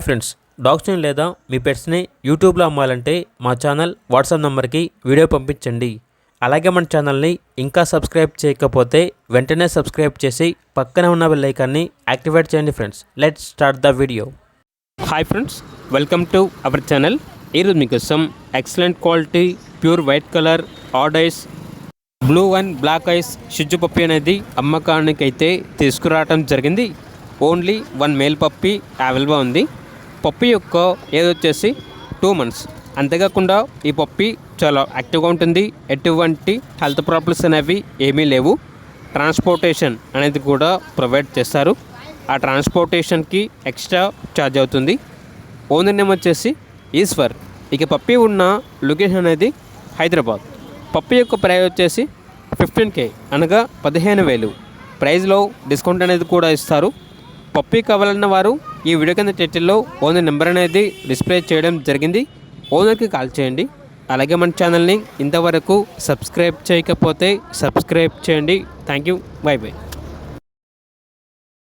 Friends, డాగ్స్ని లేదా మీ పెట్స్ని యూట్యూబ్లో అమ్మాలంటే మా ఛానల్ వాట్సాప్ నెంబర్కి వీడియో పంపించండి. అలాగే మన ఛానల్ని ఇంకా సబ్స్క్రైబ్ చేయకపోతే వెంటనే సబ్స్క్రైబ్ చేసి పక్కనే ఉన్న బెల్ ఐకాన్ని యాక్టివేట్ చేయండి. Friends, let's start the video. Hi friends, welcome to our channel. ఈరోజు మీకోసం excellent quality pure white colour odd eyes blue and black eyes షిజ్జు పప్పి అనేది అమ్మకానికి అయితే తీసుకురావడం జరిగింది. ఓన్లీ 1 మేల్ పప్పి అవైలబుల్గా ఉంది. పప్పి యొక్క ఏజ్ వచ్చేసి 2 months. అంతేకాకుండా ఈ పప్పి చాలా యాక్టివ్గా ఉంటుంది. ఎటువంటి హెల్త్ ప్రాబ్లమ్స్ అనేవి ఏమీ లేవు. ట్రాన్స్పోర్టేషన్ అనేది కూడా ప్రొవైడ్ చేస్తారు. ఆ ట్రాన్స్పోర్టేషన్కి ఎక్స్ట్రా ఛార్జ్ అవుతుంది. ఓనర్ నేమ్ వచ్చేసి ఈశ్వర్. ఇక పప్పి ఉన్న లొకేషన్ అనేది హైదరాబాద్. పప్పి యొక్క ప్రైస్ వచ్చేసి 15K అనగా 15,000. ప్రైస్లో డిస్కౌంట్ అనేది కూడా ఇస్తారు. పప్పి కావాలన్న వారు ఈ వీడియో కింద టైటిల్లో ఓనర్ నెంబర్ అనేది డిస్ప్లే చేయడం జరిగింది. ఓనర్కి కాల్ చేయండి. అలాగే మన ఛానల్ని ఇంతవరకు సబ్స్క్రైబ్ చేయకపోతే సబ్స్క్రైబ్ చేయండి. Thank you. By by.